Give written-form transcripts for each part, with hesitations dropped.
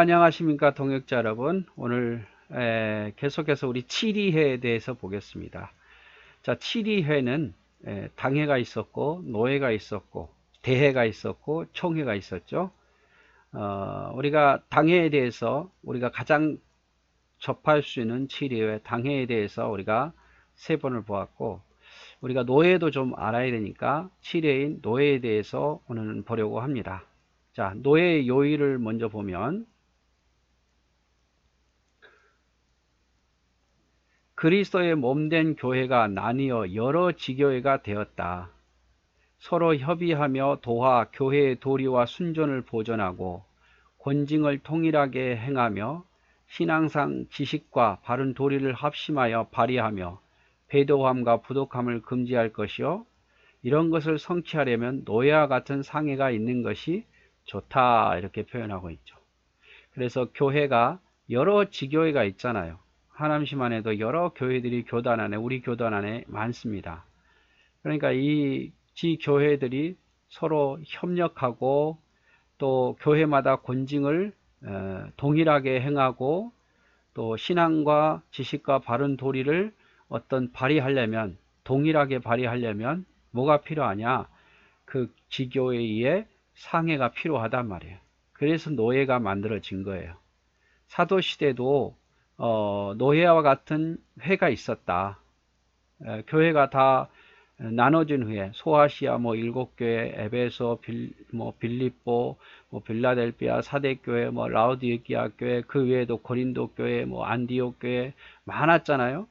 안녕하십니까 동역자 여러분. 오늘 계속해서 우리 7위회에 대해서 보겠습니다. 자, 7위회는 당회가 있었고 노회가 있었고 대회가 있었고 총회가 있었죠. 우리가 당회에 대해서 우리가 가장 접할 수 있는 7위회 당회에 대해서 우리가 세 번을 보았고, 우리가 노회도 좀 알아야 되니까 7회인 노회에 대해서 오늘은 보려고 합니다. 자, 노회의 요일을 먼저 보면, 그리스도의 몸된 교회가 나뉘어 여러 지교회가 되었다. 서로 협의하며 도와 교회의 도리와 순전을 보존하고 권징을 통일하게 행하며 신앙상 지식과 바른 도리를 합심하여 발휘하며 배도함과 부독함을 금지할 것이요, 이런 것을 성취하려면 노예와 같은 상회가 있는 것이 좋다, 이렇게 표현하고 있죠. 그래서 교회가 여러 지교회가 있잖아요. 하남시만 해도 여러 교회들이 교단 안에, 우리 교단 안에 많습니다. 그러니까 이 지교회들이 서로 협력하고 또 교회마다 권징을 동일하게 행하고 또 신앙과 지식과 바른 도리를 어떤 발휘하려면, 동일하게 발휘하려면 뭐가 필요하냐? 그 지교회의 상회가 필요하단 말이에요. 그래서 노예가 만들어진 거예요. 사도시대도 노예와 같은 회가 있었다. 교회가 다 나눠진 후에 소아시아 뭐 7교회, 에베소, 빌립보, 빌라델비아, 사대교회, 라우디게아 교회, 그 외에도 고린도 교회, 안디옥 교회 많았잖아요.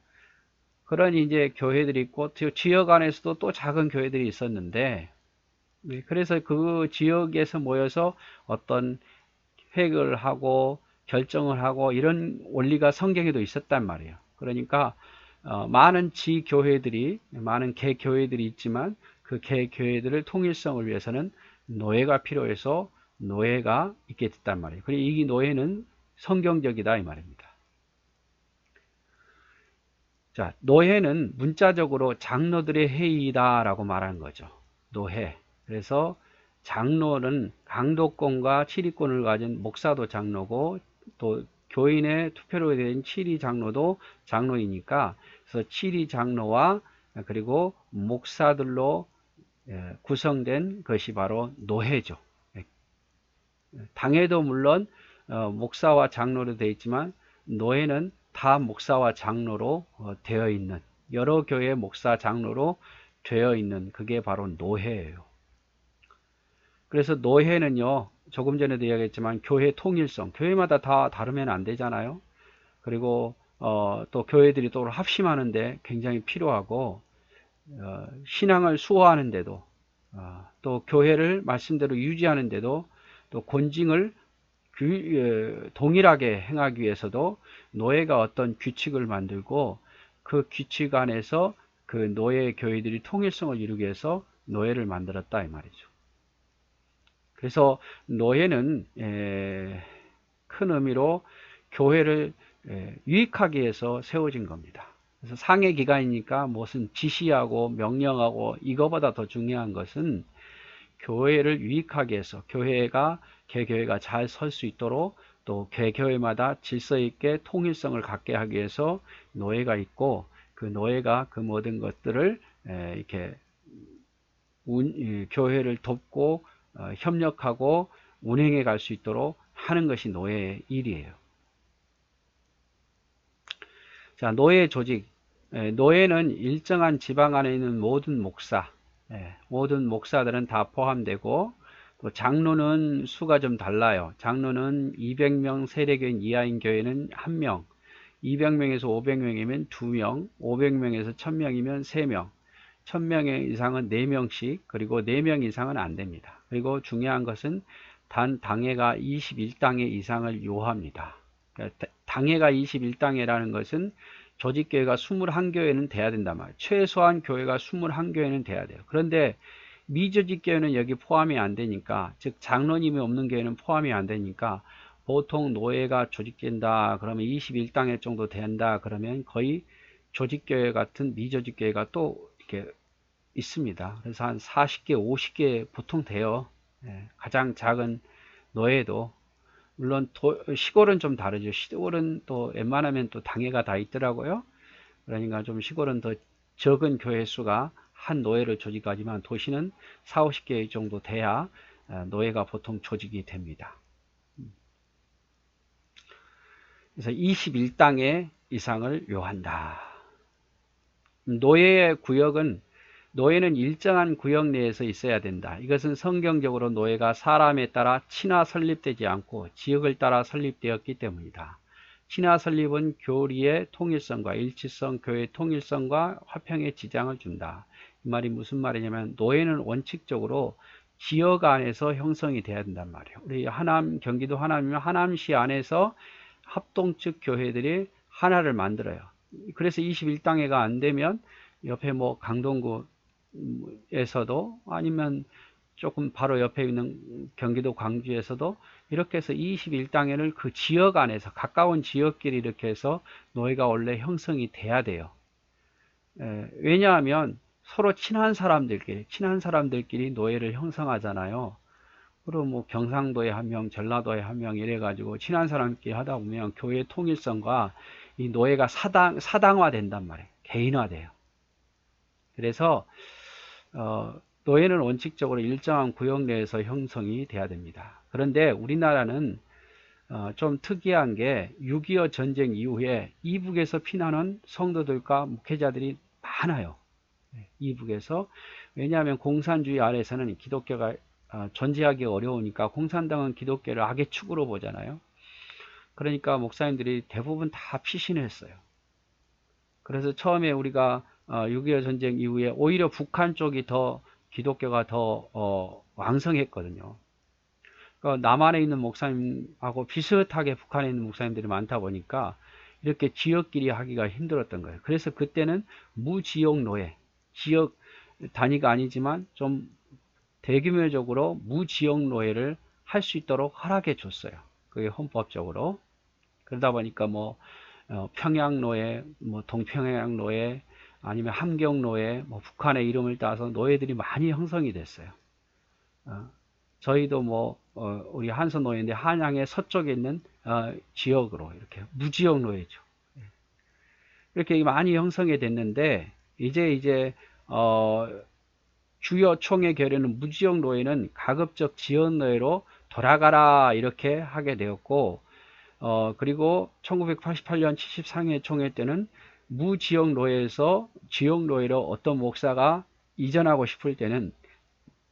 그런 이제 교회들이 있고, 지역 안에서도 또 작은 교회들이 있었는데, 그래서 그 지역에서 모여서 어떤 회의를 하고 결정을 하고 이런 원리가 성경에도 있었단 말이에요. 그러니까 많은 지교회들이, 많은 개교회들이 있지만 그 개교회들을 통일성을 위해서는 노예가 필요해서 노예가 있게 됐단 말이에요. 그리고 이 노예는 성경적이다 이 말입니다. 자, 노회는 문자적으로 장로들의 회의다라고 말하는 거죠. 노회. 그래서 장로는 강도권과 치리권을 가진 목사도 장로고, 또 교인의 투표로 된 치리 장로도 장로이니까, 그래서 치리 장로와 그리고 목사들로 구성된 것이 바로 노회죠. 당회도 물론 목사와 장로로 되어 있지만, 노회는 다 목사와 장로로 되어 있는, 여러 교회 목사 장로로 되어 있는, 그게 바로 노회예요. 그래서 노회는요, 조금 전에도 이야기했지만 교회 통일성, 교회마다 다 다르면 안 되잖아요. 그리고 또 교회들이 또 합심하는데 굉장히 필요하고, 신앙을 수호하는데도, 또 교회를 말씀대로 유지하는데도, 또 권징을 동일하게 행하기 위해서도 노예가 어떤 규칙을 만들고, 그 규칙 안에서 그 노예 교회들이 통일성을 이루기 위해서 노예를 만들었다 이 말이죠. 그래서 노예는 큰 의미로 교회를 유익하기 위해서 세워진 겁니다. 그래서 상해 기관이니까 무슨 지시하고 명령하고, 이거보다 더 중요한 것은 교회를 유익하게 해서 교회가, 개교회가 잘 설 수 있도록, 또 개교회마다 질서 있게 통일성을 갖게 하기 위해서 노예가 있고, 그 노예가 그 모든 것들을 이렇게 교회를 돕고 협력하고 운행해 갈 수 있도록 하는 것이 노예의 일이에요. 자, 노예 조직. 노예는 일정한 지방 안에 있는 모든 목사, 모든 목사들은 다 포함되고, 또 장로는 수가 좀 달라요. 장로는 200명 세례교인 이하인 교회는 1명, 200명에서 500명이면 2명, 500명에서 1000명이면 3명, 1000명 이상은 4명씩, 그리고 4명 이상은 안 됩니다. 그리고 중요한 것은 단 당회가 21당회 이상을 요합니다. 그러니까 당회가 21당회라는 것은 조직교회가 21교회는 돼야 된단 말이에요. 최소한 교회가 21교회는 돼야 돼요. 그런데 미조직교회는 여기 포함이 안 되니까, 즉 장로님이 없는 교회는 포함이 안 되니까, 보통 노예가 조직된다 그러면 21당회 정도 된다 그러면 거의 조직교회 같은 미조직교회가 또 이렇게 있습니다. 그래서 한 40개, 50개 보통 돼요. 가장 작은 노예도. 물론 시골은 좀 다르죠. 시골은 또 웬만하면 또 당회가 다 있더라고요. 그러니까 좀 시골은 더 적은 교회 수가 한 노예를 조직하지만 도시는 4, 50개 정도 돼야 노예가 보통 조직이 됩니다. 그래서 21당의 이상을 요한다. 노예의 구역은 노예는 일정한 구역 내에서 있어야 된다. 이것은 성경적으로 노예가 사람에 따라 친화 설립되지 않고 지역을 따라 설립되었기 때문이다. 친화 설립은 교리의 통일성과 일치성, 교회의 통일성과 화평에 지장을 준다. 이 말이 무슨 말이냐면 노예는 원칙적으로 지역 안에서 형성이 돼야 된단 말이에요. 우리 하남, 경기도 하남이면 하남시 안에서 합동측 교회들이 하나를 만들어요. 그래서 21당회가 안 되면 옆에 뭐 강동구에서도 아니면 조금 바로 옆에 있는 경기도 광주에서도 이렇게 해서 21당회를 그 지역 안에서 가까운 지역끼리 이렇게 해서 노예가 원래 형성이 돼야 돼요. 왜냐하면 서로 친한 사람들끼리 노예를 형성하잖아요. 그리고 뭐 경상도에 한 명, 전라도에 한 명 이래가지고 친한 사람끼리 하다 보면 교회 통일성과 이 노예가 사당화 된단 말이에요. 개인화돼요. 그래서 노예는 원칙적으로 일정한 구역 내에서 형성이 돼야 됩니다. 그런데 우리나라는 좀 특이한 게 6.25 전쟁 이후에 이북에서 피난한 성도들과 목회자들이 많아요. 이북에서. 왜냐하면 공산주의 아래서는 기독교가 존재하기 어려우니까 공산당은 기독교를 악의 축으로 보잖아요. 그러니까 목사님들이 대부분 다 피신했어요. 그래서 처음에 우리가 6.25 전쟁 이후에 오히려 북한 쪽이 더 기독교가 더 왕성했거든요. 그러니까 남한에 있는 목사님하고 비슷하게 북한에 있는 목사님들이 많다 보니까 이렇게 지역끼리 하기가 힘들었던 거예요. 그래서 그때는 무지역 노예, 지역 단위가 아니지만 좀 대규모적으로 무지역 노예를 할 수 있도록 허락해 줬어요. 그게 헌법적으로. 그러다 보니까 뭐 평양 노예, 뭐 동평양 노예, 아니면 함경 노예, 뭐 북한의 이름을 따서 노예들이 많이 형성이 됐어요. 저희도 뭐 우리 한선 노예인데 한양의 서쪽에 있는 지역으로 이렇게 무지역 노예죠. 이렇게 많이 형성이 됐는데 이제 주요 총회 결의는 무지역 노예는 가급적 지역 노예로 돌아가라 이렇게 하게 되었고 그리고 1988년 73회 총회 때는 무지역 노예에서 지역 노예로 어떤 목사가 이전하고 싶을 때는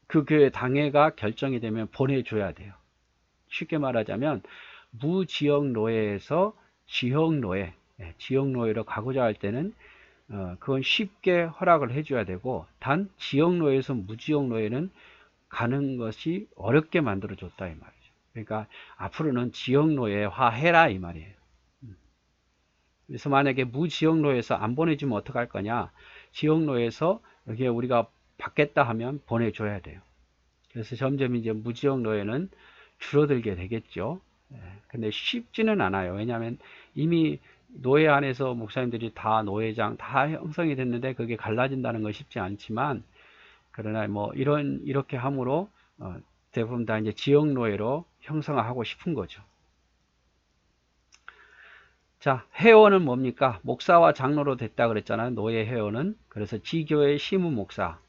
그 교회 당회가 결정이 되면 보내줘야 돼요. 쉽게 말하자면 무지역 노예에서 지역 노예로 가고자 할 때는 그건 쉽게 허락을 해줘야 되고 단 지역 노예에서 무지역 노예는 가는 것이 어렵게 만들어줬다 이 말이죠. 그러니까 앞으로는 지역 노예화 해라 이 말이에요. 그래서 만약에 무지역 노예에서 안 보내주면 어떡할 거냐? 지역 노예에서 여기에 우리가 받겠다 하면 보내줘야 돼요. 그래서 점점 이제 무지역 노예는 줄어들게 되겠죠. 근데 쉽지는 않아요. 왜냐하면 이미 노예 안에서 목사님들이 다 노예장 다 형성이 됐는데 그게 갈라진다는 건 쉽지 않지만 그러나 뭐 이렇게 함으로 대부분 다 이제 지역 노예로 형성하고 싶은 거죠. 자, 회원은 뭡니까? 목사와 장로로 됐다 그랬잖아요. 노예 회원은. 그래서 지교회 시무 목사.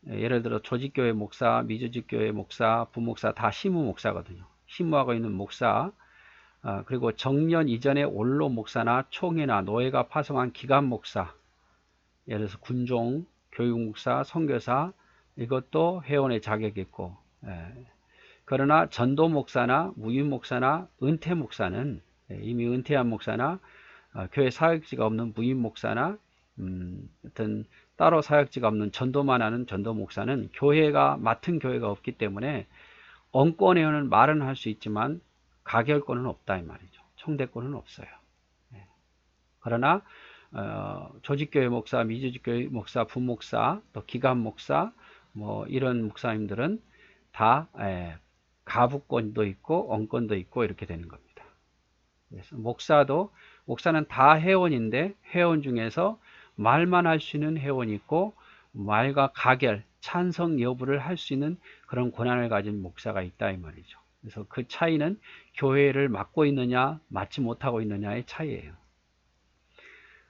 예를 들어 조직교회 목사, 미조직교회 목사, 부목사 다 시무 목사거든요. 시무하고 있는 목사. 그리고 정년 이전에 원로 목사나 총회나 노예가 파송한 기관 목사. 예를 들어서 군종, 교육목사, 선교사 이것도 회원의 자격이 있고 그러나 전도 목사나 무임 목사나 은퇴 목사는 이미 은퇴한 목사나 교회 사역지가 없는 무임 목사나 어떤 따로 사역지가 없는 전도만 하는 전도 목사는 교회가 맡은 교회가 없기 때문에 언권회원은 말은 할 수 있지만 가결권은 없다 이 말이죠. 총대권은 없어요. 그러나 조직교회 목사, 미조직교회 목사, 부목사, 또 기관 목사 뭐 이런 목사님들은 다 가부권도 있고 언권도 있고 이렇게 되는 겁니다. 그래서 목사는 다 회원인데 회원 중에서 말만 할 수 있는 회원이 있고 말과 가결, 찬성 여부를 할 수 있는 그런 권한을 가진 목사가 있다 이 말이죠. 그래서 그 차이는 교회를 맡고 있느냐 맡지 못하고 있느냐의 차이예요.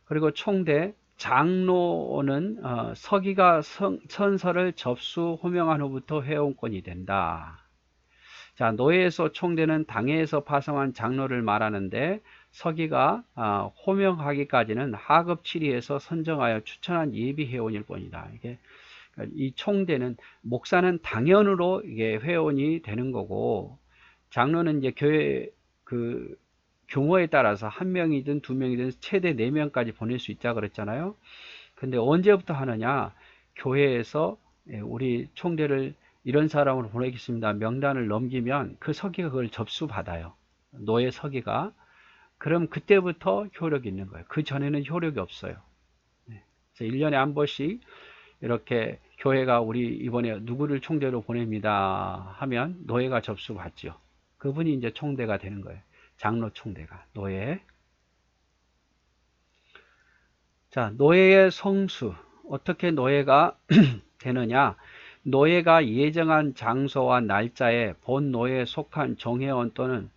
그리고 총대 장로는 서기가 선서를 접수 호명한 후부터 회원권이 된다. 자, 노예에서 총대는 당회에서 파송한 장로를 말하는데 서기가 호명하기까지는 하급 7위에서 선정하여 추천한 예비 회원일 뿐이다. 이게 이 총대는 목사는 당연으로 이게 회원이 되는 거고 장로는 이제 교회 그 규모에 따라서 한 명이든 두 명이든 최대 4명까지 보낼 수 있다 그랬잖아요. 근데 언제부터 하느냐? 교회에서 우리 총대를 이런 사람으로 보내겠습니다. 명단을 넘기면 그 서기가 그걸 접수받아요. 노예 서기가. 그럼 그때부터 효력이 있는 거예요. 그 전에는 효력이 없어요. 그래서 1년에 한 번씩 이렇게 교회가 우리 이번에 누구를 총대로 보냅니다 하면 노예가 접수받죠. 그분이 이제 총대가 되는 거예요. 장로 총대가. 노예. 자, 노예의 성수. 어떻게 노예가 되느냐? 노예가 예정한 장소와 날짜에 본 노예에 속한 정회원 또는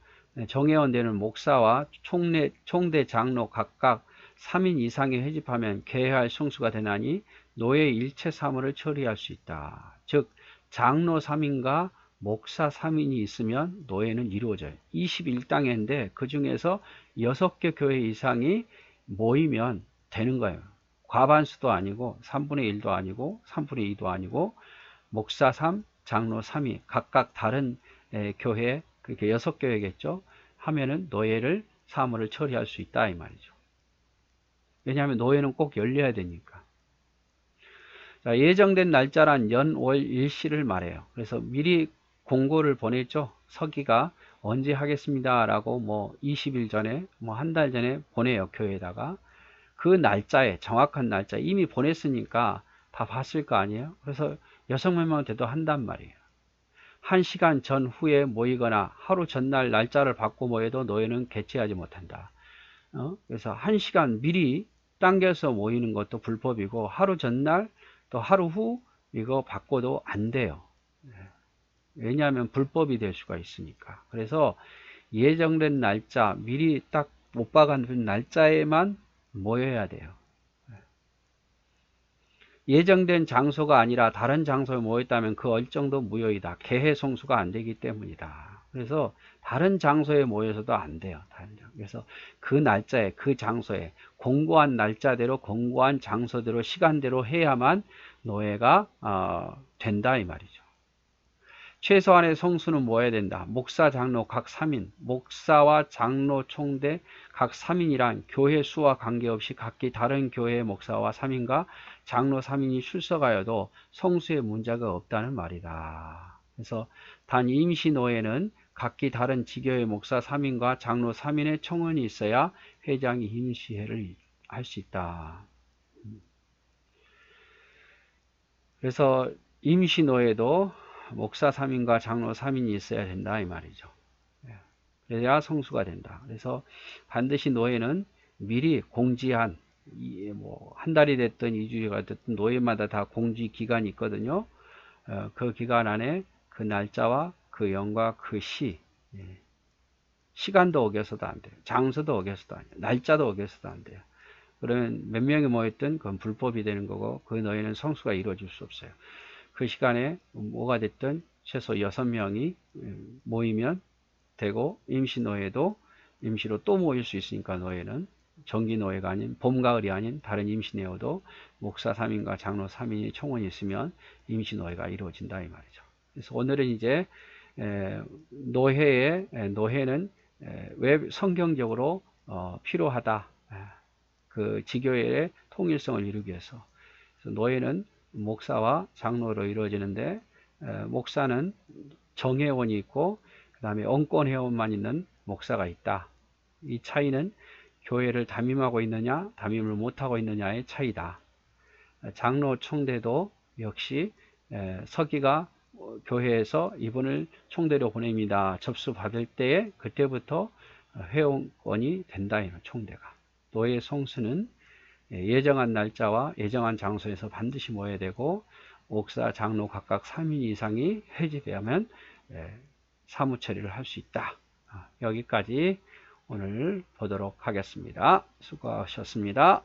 정회원 되는 목사와 총대 장로 각각 3인 이상이 회집하면 계획할 성수가 되나니 노예 일체 사무를 처리할 수 있다. 즉 장로 3인과 목사 3인이 있으면 노예는 이루어져요. 21당회인데 그 중에서 6개 교회 이상이 모이면 되는 거예요. 과반수도 아니고 3분의 1도 아니고 3분의 2도 아니고 목사 3, 장로 3이 각각 다른 교회, 그렇게 6교회겠죠. 하면은 노예를 사무를 처리할 수 있다 이 말이죠. 왜냐하면 노예는 꼭 열려야 되니까. 자, 예정된 날짜란 연, 월, 일시를 말해요. 그래서 미리 공고를 보냈죠. 서기가 언제 하겠습니다 라고 뭐 20일 전에 뭐 한 달 전에 보내요. 교회에다가. 그 날짜에 정확한 날짜 이미 보냈으니까 다 봤을 거 아니에요. 그래서 6명만 돼도 한단 말이에요. 1시간 전후에 모이거나 하루 전날 날짜를 받고 모여도 노예는 개최하지 못한다. 그래서 1시간 미리 당겨서 모이는 것도 불법이고 하루 전날 또 하루 후 이거 받고도 안 돼요. 왜냐하면 불법이 될 수가 있으니까. 그래서 예정된 날짜 미리 딱 못 박은 날짜에만 모여야 돼요. 예정된 장소가 아니라 다른 장소에 모였다면 그 얼정도 무효이다. 개회 성수가 안 되기 때문이다. 그래서 다른 장소에 모여서도 안 돼요. 그래서 그 날짜에 그 장소에 공고한 날짜대로 공고한 장소대로 시간대로 해야만 노예가 된다 이 말이죠. 최소한의 성수는 모여야 된다. 목사, 장로 각 3인, 목사와 장로 총대 각 3인이란 교회 수와 관계없이 각기 다른 교회의 목사와 3인과 장로 3인이 출석하여도 성수의 문제가 없다는 말이다. 그래서 단 임시 노예는 각기 다른 지교회 목사 3인과 장로 3인의 청원이 있어야 회장이 임시회를 할 수 있다. 그래서 임시 노예도 목사 3인과 장로 3인이 있어야 된다 이 말이죠. 그래야 성수가 된다. 그래서 반드시 노예는 미리 공지한 뭐 한 달이 됐든 2주가 됐든 노예마다 다 공지 기간이 있거든요. 그 기간 안에 그 날짜와 그 연과 그 시간도 어겨서도 안 돼요. 장소도 어겨서도 안 돼요. 날짜도 어겨서도 안 돼요. 그러면 몇 명이 모였든 그건 불법이 되는 거고 그 노예는 성수가 이루어질 수 없어요. 그 시간에 뭐가 됐든 최소 6명이 모이면 되고 임시노예도 임시로 또 모일 수 있으니까 노예는 정기노예가 아닌 봄가을이 아닌 다른 임시노예도 목사 3인과 장로 3인이 총원이 있으면 임시노예가 이루어진다 이 말이죠. 그래서 오늘은 이제 노예는 왜 성경적으로 필요하다. 그 지교회의 통일성을 이루기 위해서. 그래서 노예는 목사와 장로로 이루어지는데 목사는 정회원이 있고 그 다음에 언권회원만 있는 목사가 있다. 이 차이는 교회를 담임하고 있느냐 담임을 못하고 있느냐의 차이다. 장로 총대도 역시 서기가 교회에서 이분을 총대로 보냅니다. 접수 받을 때에 그때부터 회원권이 된다. 총대가. 노예 성수는 예정한 날짜와 예정한 장소에서 반드시 모여야 되고 목사, 장로 각각 3인 이상이 회집하면 사무 처리를 할 수 있다. 여기까지 오늘 보도록 하겠습니다. 수고하셨습니다.